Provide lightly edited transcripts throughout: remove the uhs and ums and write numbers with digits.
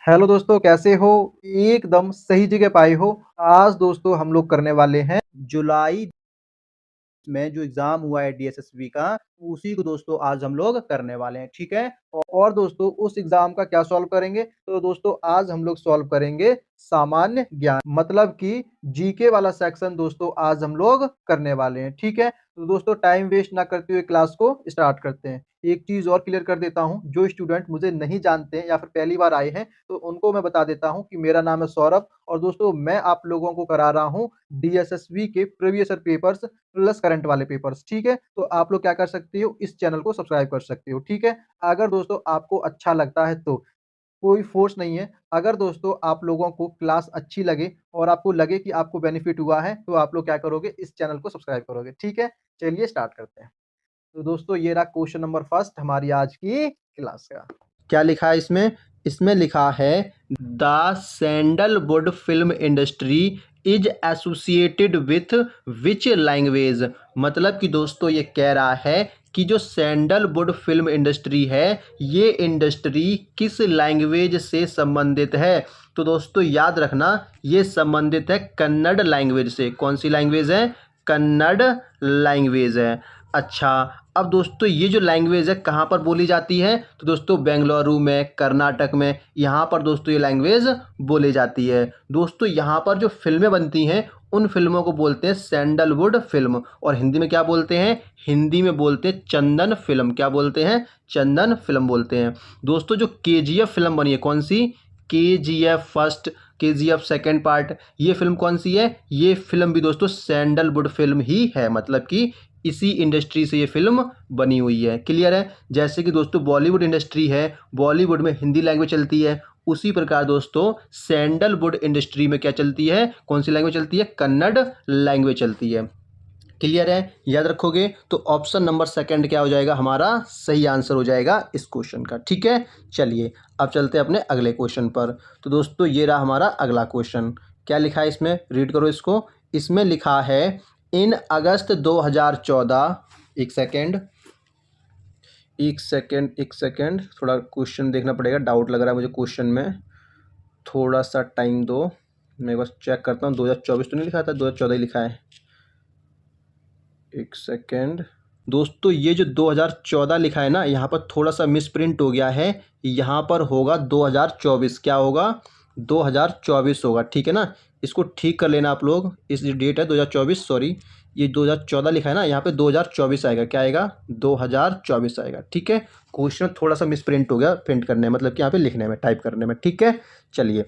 Hello दोस्तों, कैसे हो? एकदम सही जगह पे आए हो। आज दोस्तों हम लोग करने वाले हैं जुलाई में जो एग्ज़ाम हुआ है डीएसएसबी का, उसी को दोस्तों आज हम लोग करने वाले हैं, ठीक है? और दोस्तों उस एग्ज़ाम का क्या सॉल्व करेंगे? तो दोस्तों आज हम लोग सॉल्व करेंगे सामान्य ज्ञान, मतलब कि जीके वाला सेक्शन दोस्तों आज हम लोग करने वाले हैं, ठीक है? तो दोस्तों टाइम वेस्ट ना करते हुए क्लास को स्टार्ट करते हैं। एक चीज़ और क्लियर कर देता हूँ, जो स्टूडेंट मुझे नहीं जानते हैं या फिर पहली बार आए हैं, तो उनको मैं बता देता हूँ कि मेरा नाम है सौरभ और दोस्तों मैं आप लोगों को करा रहा हूँ डीएसएसबी के previous year papers plus current वाले पेपर्स, ठीक है? तो आप लोग क्या कर सकते हो, इस चैनल को सब्सक्राइब कर सकते हो, ठीक है? अगर दोस्तों आपको अच्छा लगता है तो, कोई फ़ोर्स नहीं है। अगर दोस्तों आप लोगों को क्लास अच्छी लगे और आपको लगे कि आपको बेनिफिट हुआ है, तो आप लोग क्या करोगे, इस चैनल को सब्सक्राइब करोगे, ठीक है? चलिए स्टार्ट करते हैं। तो दोस्तों ये रहा क्वेश्चन नंबर फर्स्ट हमारी आज की क्लास का। क्या लिखा है इसमें? इसमें लिखा है the sandalwood film industry is associated with which language. मतलब कि दोस्तों ये कह रहा है कि जो सैंडलवुड फिल्म इंडस्ट्री है, ये इंडस्ट्री किस लैंग्वेज से संबंधित है? तो दोस्तों याद रखना, ये संबंधित है कन्नड़ लैंग्वेज से। कौन सी लैंग्वेज है? कन्नड़ लैंग्वेज है। अच्छा, अब दोस्तों ये जो लैंग्वेज है कहाँ पर बोली जाती है? तो दोस्तों बेंगलुरु में, कर्नाटक में, यहाँ पर दोस्तों ये लैंग्वेज बोली जाती है। दोस्तों यहाँ पर जो फिल्में बनती हैं, उन फिल्मों को बोलते हैं सैंडलवुड फिल्म। और हिंदी में क्या बोलते हैं? हिंदी में बोलते हैं चंदन फिल्म। क्या बोलते हैं? चंदन फिल्म बोलते हैं। दोस्तों जो केजीएफ फिल्म बनी है, कौन सी? KGF first, KGF second part, ये फिल्म कौन सी है? ये फिल्म भी दोस्तों सैंडलवुड फिल्म ही है, मतलब कि इसी इंडस्ट्री से ये फिल्म बनी हुई है। क्लियर है? जैसे कि दोस्तों बॉलीवुड इंडस्ट्री है, बॉलीवुड में हिंदी लैंग्वेज चलती है, उसी प्रकार दोस्तों सैंडलवुड इंडस्ट्री में क्या चलती है? कौन सी लैंग्वेज चलती है? कन्नड़ लैंग्वेज चलती है। क्लियर है? याद रखोगे तो ऑप्शन नंबर सेकंड क्या हो जाएगा? हमारा सही आंसर हो जाएगा इस क्वेश्चन का, ठीक है? चलिए अब चलते हैं अपने अगले क्वेश्चन पर। तो दोस्तों ये रहा हमारा अगला क्वेश्चन। क्या लिखा है इसमें? रीड करो इसको। इसमें लिखा है इन अगस्त 2014, एक सेकेंड, एक सेकेंड, थोड़ा क्वेश्चन देखना पड़ेगा, डाउट लग रहा है मुझे क्वेश्चन में, थोड़ा सा टाइम दो, मैं बस चेक करता हूँ। 2024 तो नहीं लिखा था, 2014 ही लिखा है। एक सेकेंड दोस्तों, ये जो 2014 लिखा है ना, यहाँ पर थोड़ा सा मिसप्रिंट हो गया है। यहाँ पर होगा 2024। क्या होगा? 2024 होगा, ठीक है ना? इसको ठीक कर लेना आप लोग। इस जो डेट है 2024, सॉरी, ये 2014 लिखा है ना, यहाँ पे 2024 आएगा। क्या आएगा? 2024 आएगा, ठीक है? क्वेश्चन थोड़ा सा मिसप्रिंट हो गया प्रिंट करने में, मतलब कि यहाँ पे लिखने में, टाइप करने में, ठीक है? चलिए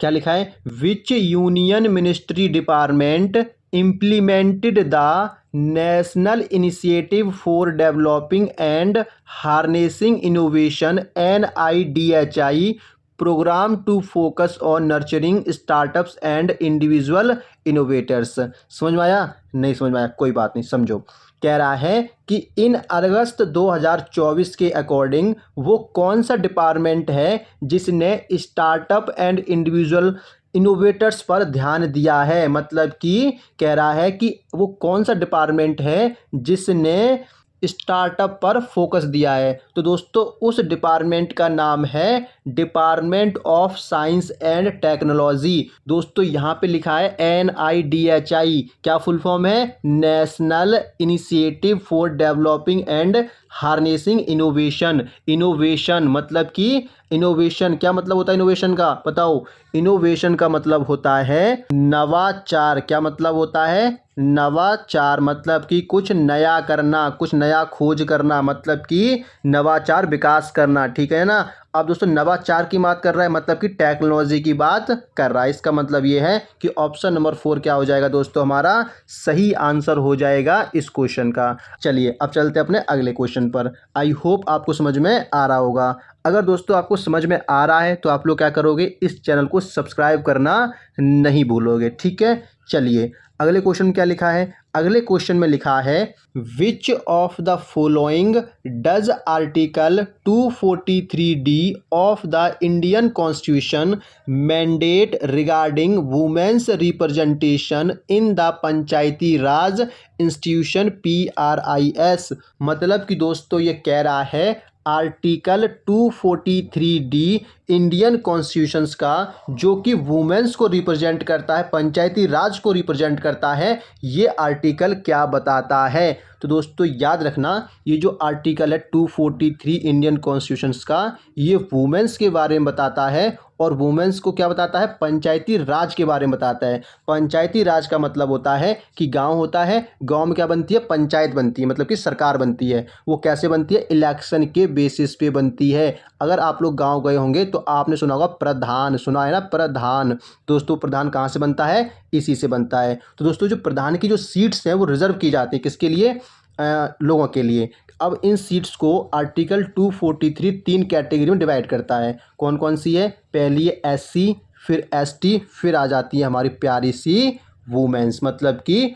क्या लिखा है? Which union ministry department implemented the national initiative for developing and harnessing innovation NIDHI programme to focus on nurturing startups and individual innovators. समझ में आया? नहीं समझ में आया, कोई बात नहीं, समझो। कह रहा है कि इन अगस्त 2024 के अकॉर्डिंग वो कौन सा डिपार्टमेंट है जिसने स्टार्टअप एंड इंडिविजुअल इनोवेटर्स पर ध्यान दिया है। मतलब कि कह रहा है कि वो कौन सा डिपार्टमेंट है जिसने स्टार्टअप पर फोकस दिया है। तो दोस्तों उस डिपार्टमेंट का नाम है department of science and technology. दोस्तों यहाँ पे लिखा है NIDHI। क्या फुल फॉर्म है? National initiative for developing and harnessing innovation. Innovation मतलब कि इनोवेशन क्या मतलब होता है? इनोवेशन का बताओ। इनोवेशन का मतलब होता है नवाचार। क्या मतलब होता है? नवाचार मतलब कि कुछ नया करना, कुछ नया खोज करना, मतलब कि नवाचार, विकास करना, ठीक है ना? अब दोस्तों नवाचार की बात कर रहा है, मतलब कि टेक्नोलॉजी की बात कर रहा है। इसका मतलब ये है कि ऑप्शन नंबर 4 क्या हो जाएगा दोस्तों? हमारा सही आंसर हो जाएगा इस क्वेश्चन का। चलिए अब चलते हैं अपने अगले क्वेश्चन पर। आई होप आपको समझ में आ रहा होगा। अगर दोस्तों आपको समझ में आ रहा है तो आप लोग क्या करोगे? इस चैनल को सब्सक्राइब करना नहीं भूलोगे, ठीक है? चलिए अगले क्वेश्चन में क्या लिखा है? अगले क्वेश्चन में लिखा है which of the following does article 243D of the Indian constitution mandate regarding women's representation in the Panchayati Raj institution PRIS। मतलब कि दोस्तों ये कह रहा है आर्टिकल 243D इंडियन कॉन्स्टिट्यूशंस का, जो कि वुमेन्स को रिप्रेजेंट करता है, पंचायती राज को रिप्रेजेंट करता है, ये आर्टिकल क्या बताता है? तो दोस्तों याद रखना, ये जो आर्टिकल है 243 इंडियन कॉन्स्टिट्यूशंस का, ये वुमेन्स के बारे में बताता है। और वुमेन्स को क्या बताता है? पंचायती राज के बारे में बताता है। पंचायती राज का मतलब होता है कि गांव होता है, गांव में क्या बनती है? पंचायत बनती है, मतलब कि सरकार बनती है। वो कैसे बनती है? इलेक्शन के बेसिस पे बनती है। अगर आप लोग गांव गए होंगे तो आपने सुना होगा प्रधान, सुना है ना प्रधान। दोस्तों प्रधान कहाँ से बनता है? इसी से बनता है। तो दोस्तों जो प्रधान की जो सीट्स हैं वो रिजर्व की जाती है, किसके लिए? लोगों के लिए। अब इन सीट्स को आर्टिकल 243 तीन कैटेगरी में डिवाइड करता है। कौन कौन सी है? पहली है SC, फिर ST, फिर आ जाती है हमारी प्यारी सी वुमेन्स, मतलब कि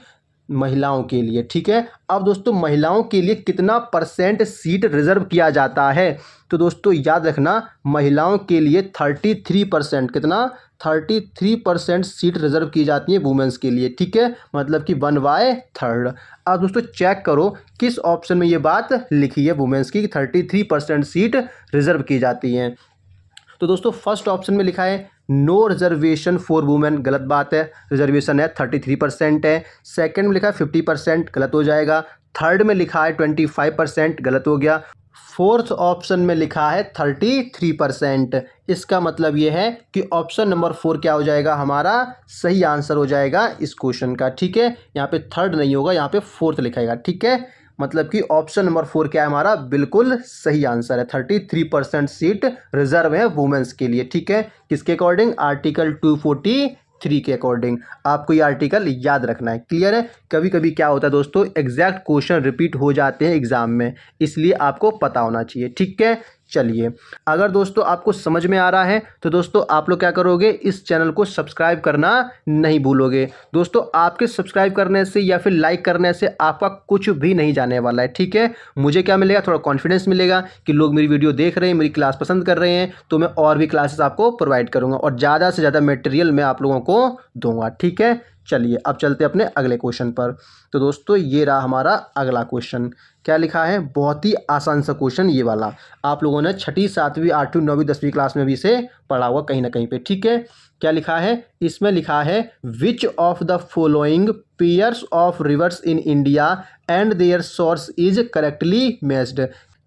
महिलाओं के लिए। ठीक है। अब दोस्तों महिलाओं के लिए कितना % सीट रिजर्व किया जाता है? तो दोस्तों याद रखना, महिलाओं के लिए 33%, कितना? 33% सीट रिजर्व की जाती है वुमेन्स के लिए। ठीक है, मतलब कि 1/3। अब दोस्तों चेक करो किस ऑप्शन में ये बात लिखी है वुमेन्स की, 33% सीट रिजर्व की जाती हैं। तो दोस्तों फर्स्ट ऑप्शन में लिखा है नो रिजर्वेशन फॉर वुमेन, गलत बात है। रिजर्वेशन है 33% है। सेकंड में लिखा है 50%, गलत हो जाएगा। थर्ड में लिखा है 25%, गलत हो गया। फोर्थ ऑप्शन में लिखा है 33%। इसका मतलब ये है कि ऑप्शन नंबर 4 क्या हो जाएगा? हमारा सही आंसर हो जाएगा इस क्वेश्चन का। ठीक है, यहाँ पे थर्ड नहीं होगा, यहाँ पे फोर्थ लिखाएगा। ठीक है, मतलब कि ऑप्शन नंबर 4 क्या है हमारा? बिल्कुल सही आंसर है। 33% सीट रिजर्व है वुमेन्स के लिए। ठीक है, किसके अकॉर्डिंग? आर्टिकल 243 के अकॉर्डिंग। आपको ये आर्टिकल याद रखना है। क्लियर है? कभी कभी क्या होता है दोस्तों, एग्जैक्ट क्वेश्चन रिपीट हो जाते हैं एग्जाम में, इसलिए आपको पता होना चाहिए। ठीक है, चलिए, अगर दोस्तों आपको समझ में आ रहा है तो दोस्तों आप लोग क्या करोगे? इस चैनल को सब्सक्राइब करना नहीं भूलोगे। दोस्तों आपके सब्सक्राइब करने से या फिर लाइक करने से आपका कुछ भी नहीं जाने वाला है। ठीक है, मुझे क्या मिलेगा? थोड़ा कॉन्फिडेंस मिलेगा कि लोग मेरी वीडियो देख रहे हैं, मेरी क्लास पसंद कर रहे हैं, तो मैं और भी क्लासेस आपको प्रोवाइड करूँगा और ज़्यादा से ज़्यादा मटेरियल मैं आप लोगों को दूंगा। ठीक है, चलिए अब चलते हैं अपने अगले क्वेश्चन पर। तो दोस्तों ये रहा हमारा अगला क्वेश्चन। क्या लिखा है? बहुत ही आसान सा क्वेश्चन ये वाला, आप लोगों ने 6ठी 7वीं 8वीं 9वीं 10वीं क्लास में भी इसे पढ़ा हुआ कहीं ना कहीं पे। ठीक है, क्या लिखा है? इसमें लिखा है which of the following pairs of rivers in India and their source is correctly matched.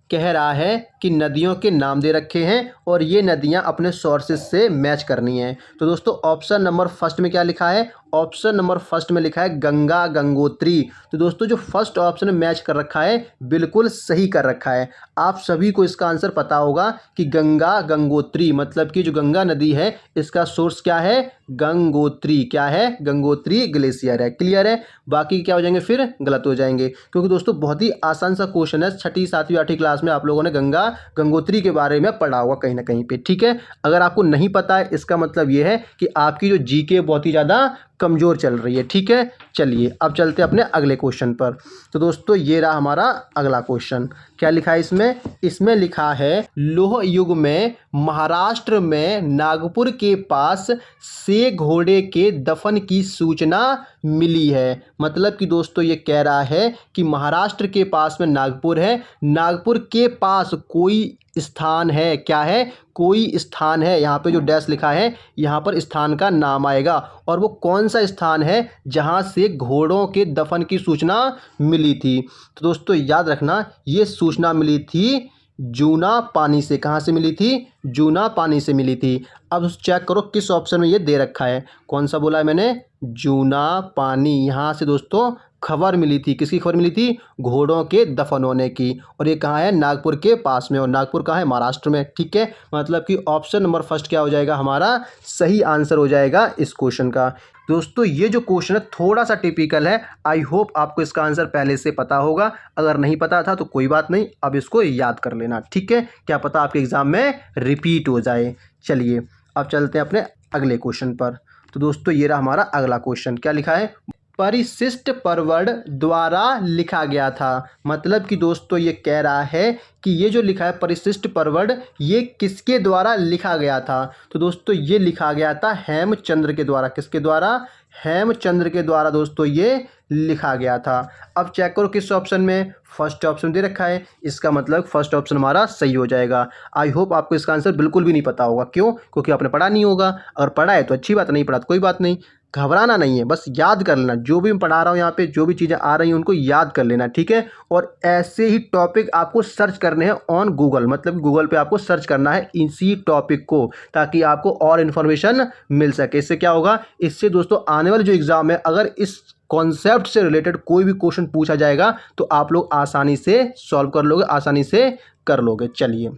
कह रहा है कि नदियों के नाम दे रखे हैं और ये नदियां अपने सोर्सेज से मैच करनी है। तो दोस्तों ऑप्शन नंबर फर्स्ट में क्या लिखा है? ऑप्शन नंबर फर्स्ट में लिखा है गंगा गंगोत्री। तो दोस्तों जो फर्स्ट ऑप्शन मैच कर रखा है बिल्कुल सही कर रखा है। आप सभी को इसका आंसर पता होगा कि गंगा गंगोत्री, मतलब कि जो गंगा नदी है इसका सोर्स क्या है? गंगोत्री। क्या है? गंगोत्री ग्लेशियर है। क्लियर है? बाकी क्या हो जाएंगे फिर? गलत हो जाएंगे, क्योंकि दोस्तों बहुत ही आसान सा क्वेश्चन है। 6ठी 7वीं 8वीं क्लास में आप लोगों ने गंगा गंगोत्री के बारे में पढ़ा होगा कहीं ना कहीं पे। ठीक है, अगर आपको नहीं पता है इसका मतलब ये है कि आपकी जो जीके बहुत ही ज़्यादा कमज़ोर चल रही है। ठीक है, चलिए अब चलते हैं अपने अगले क्वेश्चन पर। तो दोस्तों ये रहा हमारा अगला क्वेश्चन। क्या लिखा है इसमें? इसमें लिखा है लोह युग में महाराष्ट्र में नागपुर के पास से घोड़े के दफन की सूचना मिली है। मतलब कि दोस्तों ये कह रहा है कि महाराष्ट्र के पास में नागपुर है, नागपुर के पास कोई स्थान है। क्या है? कोई स्थान है। यहाँ पे जो डैश लिखा है यहाँ पर स्थान का नाम आएगा, और वो कौन सा स्थान है जहाँ से घोड़ों के दफन की सूचना मिली थी? तो दोस्तों याद रखना, ये सूचना मिली थी जूना पानी से। कहाँ से मिली थी? जूना पानी से मिली थी। अब चेक करो किस ऑप्शन में ये दे रखा है। कौन सा बोला है मैंने? जूना पानी। यहाँ से दोस्तों खबर मिली थी। किसकी खबर मिली थी? घोड़ों के दफन होने की। और ये कहाँ है? नागपुर के पास में, और नागपुर कहाँ है? महाराष्ट्र में। ठीक है, मतलब कि ऑप्शन नंबर फर्स्ट क्या हो जाएगा? हमारा सही आंसर हो जाएगा इस क्वेश्चन का। दोस्तों ये जो क्वेश्चन है थोड़ा सा टिपिकल है। आई होप आपको इसका आंसर पहले से पता होगा। अगर नहीं पता था तो कोई बात नहीं, अब इसको याद कर लेना। ठीक है, क्या पता आपके एग्जाम में रिपीट हो जाए। चलिए अब चलते हैं अपने अगले क्वेश्चन पर। तो दोस्तों ये रहा हमारा अगला क्वेश्चन। क्या लिखा है? परिशिष्ट परवड़ द्वारा लिखा गया था। मतलब कि दोस्तों ये कह रहा है कि ये जो लिखा है परिशिष्ट परवड़, ये किसके द्वारा लिखा गया था? तो दोस्तों ये लिखा गया था हेमचंद्र के द्वारा। किसके द्वारा? हेमचंद्र के द्वारा दोस्तों ये लिखा गया था। अब चेक करो किस ऑप्शन में, फर्स्ट ऑप्शन दे रखा है, इसका मतलब फर्स्ट ऑप्शन हमारा सही हो जाएगा। आई होप आपको इसका आंसर बिल्कुल भी नहीं पता होगा। क्यों? क्योंकि आपने पढ़ा नहीं होगा। अगर पढ़ा है तो अच्छी बात, नहीं पढ़ा तो कोई बात नहीं। घबराना नहीं है, बस याद कर लेना। जो भी मैं पढ़ा रहा हूँ यहाँ पे, जो भी चीज़ें आ रही हैं उनको याद कर लेना, ठीक है। और ऐसे ही टॉपिक आपको सर्च करने हैं ऑन गूगल, मतलब गूगल पे आपको सर्च करना है इसी टॉपिक को, ताकि आपको और इन्फॉर्मेशन मिल सके। इससे क्या होगा? इससे दोस्तों आने वाले जो एग्ज़ाम है, अगर इस कॉन्सेप्ट से रिलेटेड कोई भी क्वेश्चन पूछा जाएगा तो आप लोग आसानी से सॉल्व कर लोगे, आसानी से कर लोगे। चलिए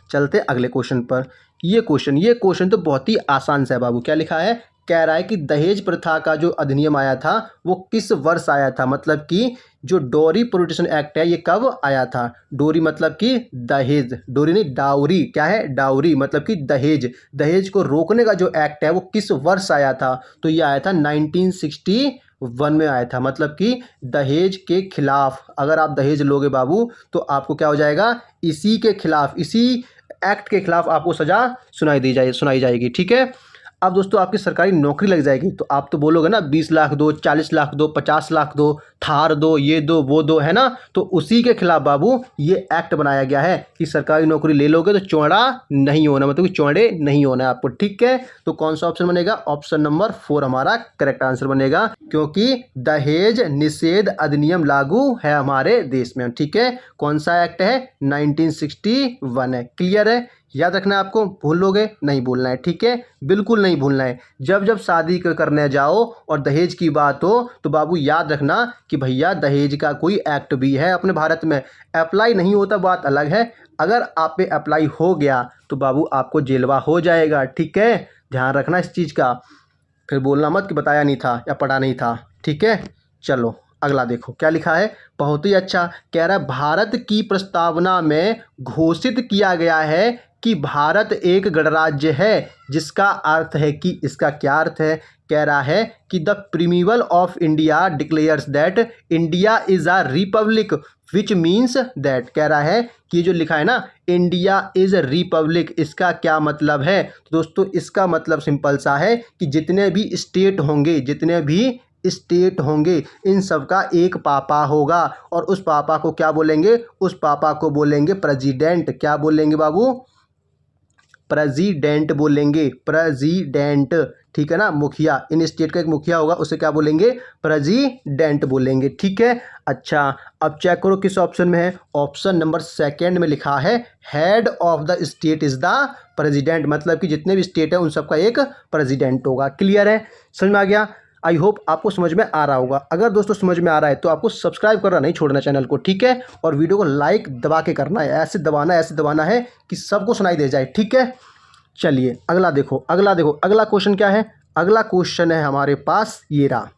चलते अगले क्वेश्चन पर। ये क्वेश्चन तो बहुत ही आसान सा है बाबू। क्या लिखा है? कह रहा है कि दहेज प्रथा का जो अधिनियम आया था वो किस वर्ष आया था? मतलब कि जो डोरी प्रोहिबिशन एक्ट है ये कब आया था? डोरी मतलब कि दहेज, डोरी नहीं डाउरी। क्या है? डाउरी मतलब कि दहेज। दहेज को रोकने का जो एक्ट है वो किस वर्ष आया था? तो ये आया था 1961 में आया था। मतलब कि दहेज के खिलाफ, अगर आप दहेज लोगे बाबू तो आपको क्या हो जाएगा? इसी के खिलाफ, इसी एक्ट के खिलाफ आपको सजा सुनाई जाएगी, ठीक है। अब दोस्तों आपकी सरकारी नौकरी लग जाएगी तो आप तो बोलोगे ना 20 लाख दो, 40 लाख दो, 50 लाख दो, थार दो, ये दो वो दो, है ना। तो उसी के खिलाफ बाबू ये एक्ट बनाया गया है कि सरकारी नौकरी ले लोगे तो चौड़ा नहीं होना, मतलब कि चौड़े नहीं होना है आपको, ठीक है। तो कौन सा ऑप्शन बनेगा? ऑप्शन नंबर 4 हमारा करेक्ट आंसर बनेगा, क्योंकि दहेज निषेध अधिनियम लागू है हमारे देश में, ठीक है। कौन सा एक्ट है? 1961 है। क्लियर है? याद रखना है आपको, भूल लोगे नहीं भूलना है, ठीक है, बिल्कुल नहीं भूलना है। जब जब शादी करने जाओ और दहेज की बात हो तो बाबू याद रखना कि भैया दहेज का कोई एक्ट भी है अपने भारत में। अप्लाई नहीं होता बात अलग है, अगर आप पे अप्लाई हो गया तो बाबू आपको जेलवा हो जाएगा, ठीक है। ध्यान रखना इस चीज़ का, फिर बोलना मत कि बताया नहीं था या पढ़ा नहीं था, ठीक है। चलो अगला देखो क्या लिखा है, बहुत ही अच्छा। कह रहा है भारत की प्रस्तावना में घोषित किया गया है कि भारत एक गणराज्य है, जिसका अर्थ है कि, इसका क्या अर्थ है? कह रहा है कि the preamble of India declares that India is a republic which means that. कह रहा है कि जो लिखा है ना इंडिया इज रिपब्लिक, इसका क्या मतलब है? तो दोस्तों इसका मतलब सिंपल सा है कि जितने भी स्टेट होंगे इन सब का एक पापा होगा, और उस पापा को क्या बोलेंगे? उस पापा को बोलेंगे प्रेसिडेंट। क्या बोलेंगे बाबू? प्रेसिडेंट बोलेंगे, प्रेसिडेंट, ठीक है ना। मुखिया, इन स्टेट का एक मुखिया होगा, उसे क्या बोलेंगे? प्रेसिडेंट बोलेंगे, ठीक है। अच्छा अब चेक करो किस ऑप्शन में है। ऑप्शन नंबर 2 में लिखा है head of the state is the president, मतलब कि जितने भी स्टेट है उन सबका एक प्रेसिडेंट होगा। क्लियर है? समझ में आ गया? आई होप आपको समझ में आ रहा होगा। अगर दोस्तों समझ में आ रहा है तो आपको सब्सक्राइब करना नहीं छोड़ना चैनल को, ठीक है। और वीडियो को लाइक दबा के करना है, ऐसे दबाना है कि सबको सुनाई दे जाए, ठीक है। चलिए अगला देखो, अगला क्वेश्चन क्या है? अगला क्वेश्चन है हमारे पास ये रहा।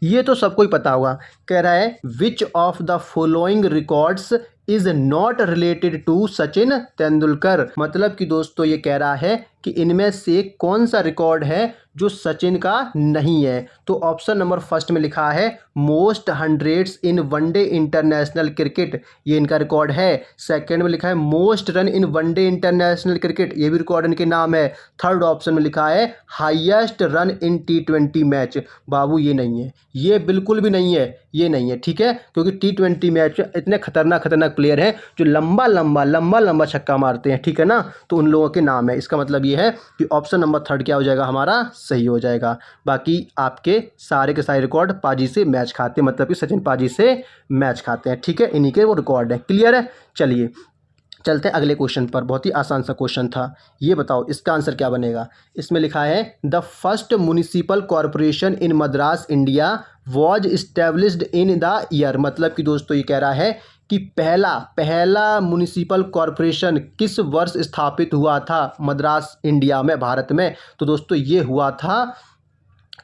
ये तो सबको ही पता होगा। कह रहा है which of the following records is not related to Sachin Tendulkar. मतलब कि दोस्तों ये कह रहा है कि इनमें से कौन सा रिकॉर्ड है जो सचिन का नहीं है। तो ऑप्शन नंबर 1 में लिखा है मोस्ट 100s इन वनडे इंटरनेशनल क्रिकेट, ये इनका रिकॉर्ड है। सेकंड में लिखा है most run in one day international cricket, ये भी रिकॉर्ड इनके नाम है। थर्ड ऑप्शन में लिखा है highest run in T20 match. बाबू ये नहीं है, ये बिल्कुल भी नहीं है, ये नहीं है, ठीक है। क्योंकि T20 मैच में इतने खतरनाक प्लेयर हैं जो लंबा छक्का मारते हैं, ठीक है ना। तो उन लोगों के नाम है। इसका मतलब ये है कि ऑप्शन नंबर 3 क्या हो जाएगा हमारा? सही हो जाएगा। बाकी आपके सारे के सारे रिकॉर्ड पाजी से मैच खाते हैं, मतलब कि सचिन पाजी से मैच खाते हैं, ठीक है। इन्हीं के वो रिकॉर्ड है। क्लियर है? चलिए चलते हैं अगले क्वेश्चन पर। बहुत ही आसान सा क्वेश्चन था। ये बताओ इसका आंसर क्या बनेगा? इसमें लिखा है the first municipal corporation in Madras India was established in the year. मतलब कि दोस्तों ये कह रहा है कि पहला म्युनिसिपल कॉरपोरेशन किस वर्ष स्थापित हुआ था मद्रास इंडिया में, भारत में। तो दोस्तों ये हुआ था,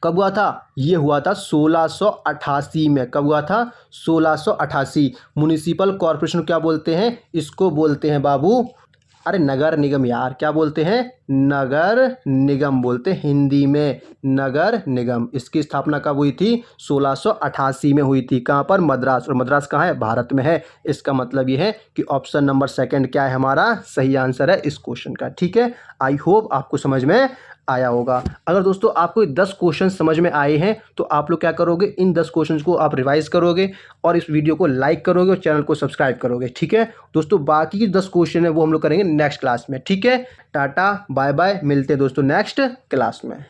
कब हुआ था? ये हुआ था 1688 में। कब हुआ था? 1688। म्युनिसिपल कॉरपोरेशन क्या बोलते हैं? इसको बोलते हैं बाबू अरे नगर निगम यार, क्या बोलते हैं, नगर निगम बोलते हैं हिंदी में, नगर निगम। इसकी स्थापना कब हुई थी, 1688 में हुई थी। कहाँ पर, मद्रास। और मद्रास कहाँ है, भारत में है। इसका मतलब ये है कि ऑप्शन नंबर सेकंड क्या है हमारा सही आंसर है इस क्वेश्चन का। ठीक है, आई होप आपको समझ में आया होगा। अगर दोस्तों आपको 10 क्वेश्चन समझ में आए हैं तो आप लोग क्या करोगे, इन 10 क्वेश्चन को आप रिवाइज करोगे और इस वीडियो को लाइक करोगे और चैनल को सब्सक्राइब करोगे। ठीक है दोस्तों, बाकी की 10 क्वेश्चन है वो हम लोग करेंगे नेक्स्ट क्लास में। ठीक है, टाटा बाय बाय, मिलते हैं दोस्तों नेक्स्ट क्लास में।